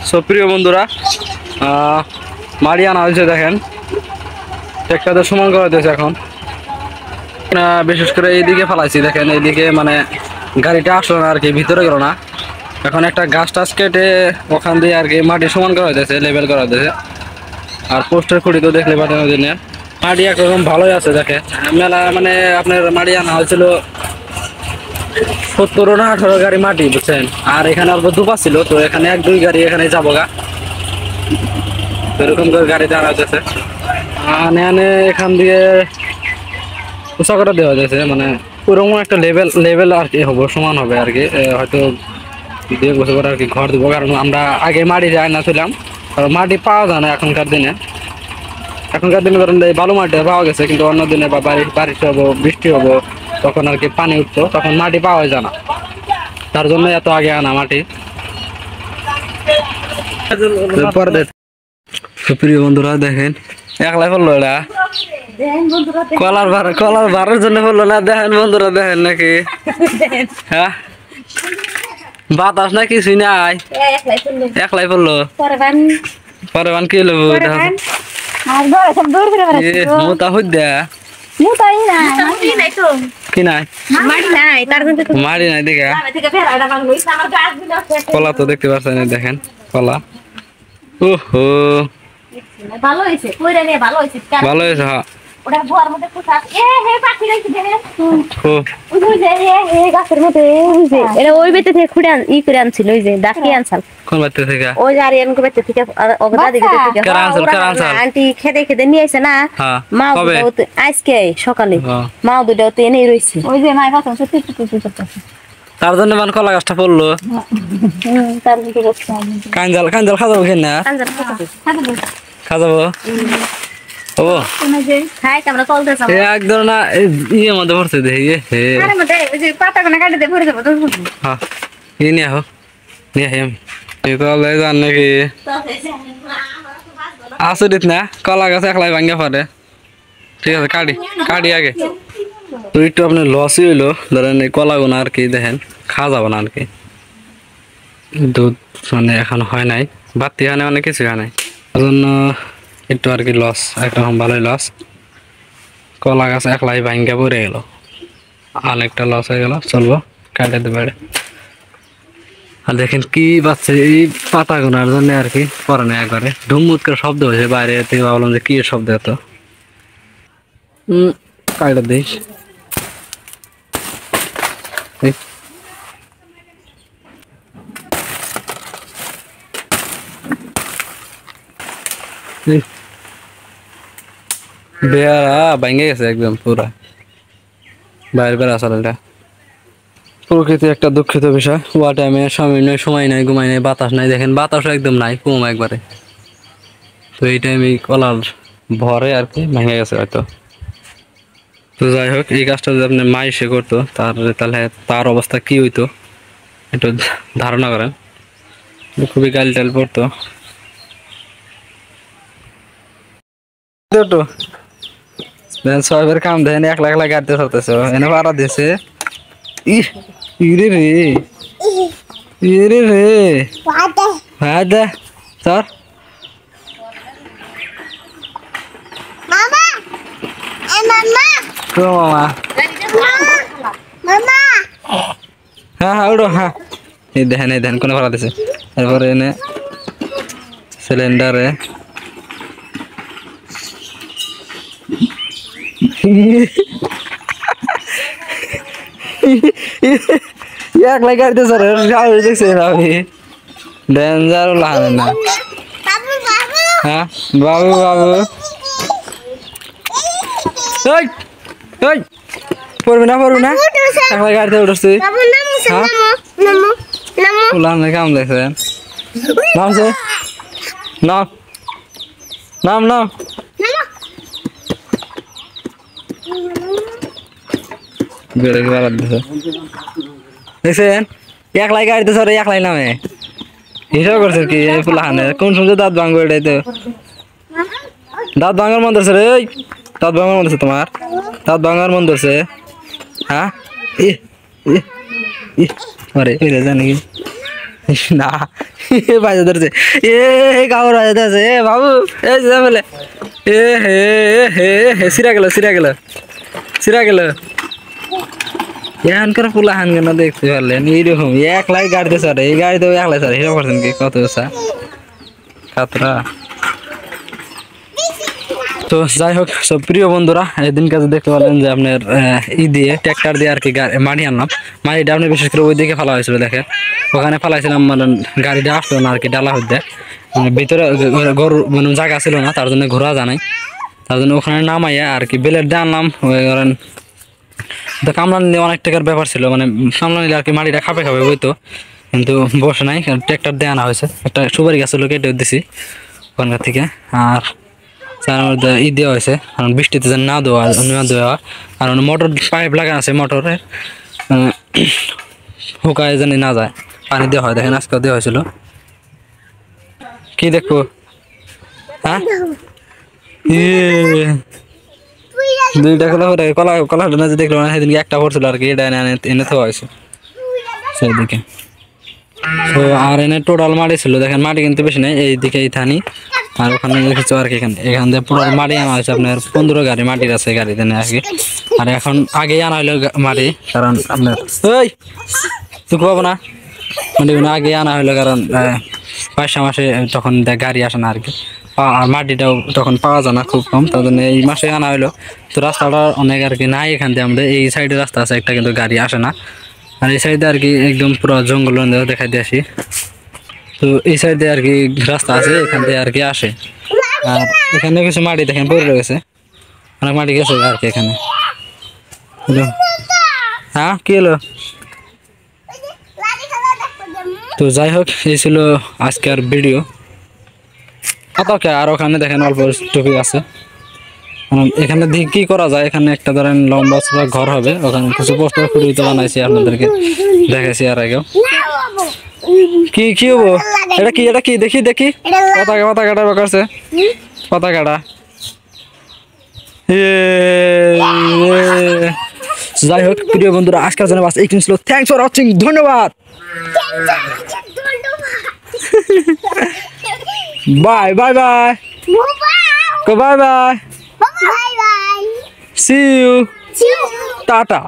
So প্রিয় বন্ধুরা, মাড়ি আনা হয়েছে। দেখেন ট্রেকটাতে সমান করা হয়েছে। এখন বিশেষ করে এইদিকে ফেলাইছি। দেখেন এইদিকে মানে গাড়িটা আসলো না আর কি, ভিতরে গেল না। এখন একটা গাছ টাছ কেটে ওখান দিয়ে আর কি মাটি সমান করা হয়েছে, লেভেল করা হয়েছে। আর পোস্টের খুঁড়ি তো দেখলে পাঠানো দিনে মাটি একরকম ভালোই আছে। দেখে মেলা মানে আপনার মাটি আনা হয়েছিল 17 না 18 গাড়ি মাটি, বুঝছেন। আর এখানে অল্প দুপা ছিল, তো এখানে 1-2 গাড়ি এখানে যাবো গা, এরকম করে গাড়িতে আনা হয়েছে। আনে এখান দিয়ে উঁচা করে দেওয়া যাচ্ছে, মানে ওরকম একটা লেভেল আর কি হবো, সমান হবে আর কি। হয়তো 2 বছর পর আর কি ঘর দেবো, কারণ আমরা আগে মাটি যায় না ছিলাম, কারণ মাটি পাওয়া যায় না এখনকার দিনে। ধরেন এই বালু মাটি পাওয়া গেছে, কিন্তু অন্য দিনে বা বারিশ হবো, বৃষ্টি হবো, তখন আর কি পানি উঠতো, তখন মাটি পাওয়া যায় না। তার জন্য এত আগে আনা মাটি। প্রিয় বন্ধুরা দেখেন একলাই পড়লো এটা, কলার ভাড়ার জন্য পড়লো না। দেখেন বন্ধুরা, দেখেন নাকি হ্যাঁ বাতাস না কিছুই নাই, একলাই পড়লো। পরে বান কি লব মোটা হই দেয়া কি নাই, মারি নাই দেখে। কলা তো দেখতে পাচ্ছেন, দেখেন কলা। ওহো ভালো হয়েছে, হ্যাঁ। ওই বেতে থেকে খুঁড়ে ই করে আনছিল, ওই যে ডাকি আনসাল কোন বাড়তে থেকে, ওই যে আরিয়ান বেতে থেকে আন্টি খেতে খেতে নিয়ে আসে না। মা আজকে সকালে মা দুটাও তো এনেই রয়েছে, ওই যে মায়ের কথা সত্যি তার জন্য মান কলা গাছটা পড়লো। কাঞ্জাল খাজাবো কেন খাজাবো ও এক ধরনের ইয়ের মধ্যে পড়ছে দেখি নিয়ে হোক নিয়ে জান নাকি আসরিত না কলা গাছ একলাই ভাঙ্গা পড়ে। ঠিক আছে কাটি আগে তো একটু আপনার লসই হইলো। ধরেন এই কলা গোনা আর কি দেখেন খাওয়া যাবো না আর কি, দুধ মানে এখন হয় নাই, বাতি হয় না, অনেক কিছু হয় নাই, জন্য একটু আর কি লস, একরকম ভালোই লস। কলা গাছ একলাই ভাঙ্গা পড়ে গেল, অনেকটা লস হয়ে গেল। চলবো কাটাতে পারে। আর দেখেন কি বাচ্চা এই পাতা গোনার জন্য আর কি পরে না, একবারে ধুমুত করে শব্দ হয়েছে বাইরে থেকে। ভাবলাম যে কি শব্দ এত, কাটা দিস বেড়া ভেঙে গেছে একদম পুরা, বাইরে বেড়া আসলে এটা প্রকৃতি একটা দুঃখিত বিষয়। ওয়া টাইমে সময় নাই, ঘুমাই নাই, বাতাস নাই। দেখেন বাতাসও একদম নাই, কম একবারে। তো এই টাইমে কলার ভরে আর কি ভেঙে গেছে হয়তো। তো যাই হোক, এই কাজটা যদি আপনি মা এসে করতো তাহলে তার অবস্থা কি হইতো একটু ধারণা করেন। খুবই গাল টাল পড়তো। সবের কাম দেন একলা একলা গাড়িতে চলতেছে, এনে ভাড়া দিয়েছে। ইরে রে ইরে রে হ্যাঁ দে স্যার মামা হ্যাঁ হ্যাঁ ওড়ো হ্যাঁ। এই দেখেন কোনো ভাড়া দিছে। তারপরে এনে সিলিন্ডারে এক লাই গাড়িতে স্যার দেখছি আমি ডেঞ্জার লাগে না। হ্যাঁ বাবু পড়বি না একলাই গাড়িতে উঠছি। কাম দেখছেন নামছে নাম দেখছেন একলাই গাড়িতে স্যার একলাই নামে হিসাব করছে কি এই ফুলাহানে কোন সময় দাঁত ভাঙবো। এটাই তো দাঁত ভাঙার মন ধরছে রে, দাঁত ভাঙার মন ধরছে, তোমার দাঁত ভাঙার মন ধরছে। হ্যাঁ আরে জানি কি না বাজে ধরছে এ কামড় বাজে ধরছে এ বাবু এই যে বলে এ হে হে হে সিরা গেল সিরা গেল এখানকার পোলা হান কেন দেখতে পারলেন এইরকম একলাই গাড়িতে চড়ে এই গাড়িতেও একলাই চড়ে হিরো করছেন কি কত কাতরা। তো যাই হোক সব প্রিয় বন্ধুরা এদিন কাছে দেখতে পারলেন যে আপনার দিয়ে ট্র্যাক্টর দিয়ে আর কি মাটি আনলাম। মাটিটা আপনি বিশেষ করে ওই দিকে ফেলা হয়েছিল দেখেন ওখানে ফেলাইছিলাম মানে গাড়িটা আসলো না আর কি ডালা হইতে মানে ভিতরে গরু মানে জায়গা ছিল না তার জন্য ঘোরা জানাই তার জন্য ওখানে নামাইয়া আর কি বেলের দিয়ে আনলাম ধরেন তো কামলা নিলে অনেক টাকার ব্যাপার ছিল মানে কামলা নিলে আর কি মাটিটা খাপে বইতো কিন্তু বসে নাই ট্র্যাক্টর দিয়ে আনা হয়েছে একটা সুপারি গাছ হলো কেটে দিছি ওখানকার থেকে। আর তার মধ্যে দেওয়া হয়েছে কারণ বৃষ্টিতে যেন না দেওয়া আর মোটর পাইপ লাগানো আছে মোটরের শুকায় যেন না যায় পানি দেওয়া হয় দেখেন আজকেও দেওয়া হয়েছিল। কি দেখবো হ্যাঁ দুইটা কলা না যে দেখলো সেদিনকে একটা পড়ছিল আর কি এটা এনে থাকা হয়েছে সেদিকে। তো আর এনে টোটাল মাটি ছিল দেখেন মাটি কিন্তু বেশি নেই এইদিকে এই থানি আর ওখানে দেখেছো আর কি এখান থেকে পুরো মাটি আনা হয়েছে আপনার 15 গাড়ি মাটির আছে গাড়িতে নেই আর কি। আর এখন আগেই আনা হইলো মাটি কারণ আপনার ওই তুই পাবো না মাটি আগে আনা হইলো কারণ 5 মাসে তখন গাড়ি আসে না আর কি আর মাটিটাও তখন পাওয়া যায় না খুব কম তার জন্য এই মাসে আনা হইলো। তো রাস্তাটা অনেক আর কি নাই এখান থেকে আমাদের এই সাইডে রাস্তা আছে একটা কিন্তু গাড়ি আসে না আর এই সাইডে আর কি একদম পুরো জঙ্গল দেখা দিয়ে আসি। তো এই সাইডে আর কি রাস্তা আছে এখান থেকে আর কি আসে আর এখানে কিছু মাটি দেখেন পড়ে রয়েছে অনেক মাটি গেছে আর কি এখানে। হ্যাঁ কি হলো? তো যাই হোক এই ছিল আজকের ভিডিও আর ওখানে দেখেন অল্প টপিক আছে এখানে দেখি কি করা যায়। এখানে একটা ধরেন লম্বা ঘর হবে ওখানে কিছু পোস্টার ফুটিয়ে বানাইছি আপনাদেরকে দেখাইছি আর আগেও। কি কি হবো এটা কি দেখি পতাকাটা বেকারছে পতাকাটা যাই হোক প্রিয় বন্ধুরা আজকের জন্য বাস এইখানে ছিল। থ্যাংকস ফর ওয়াচিং ধন্যবাদ bye bye bye bye bye see you tata.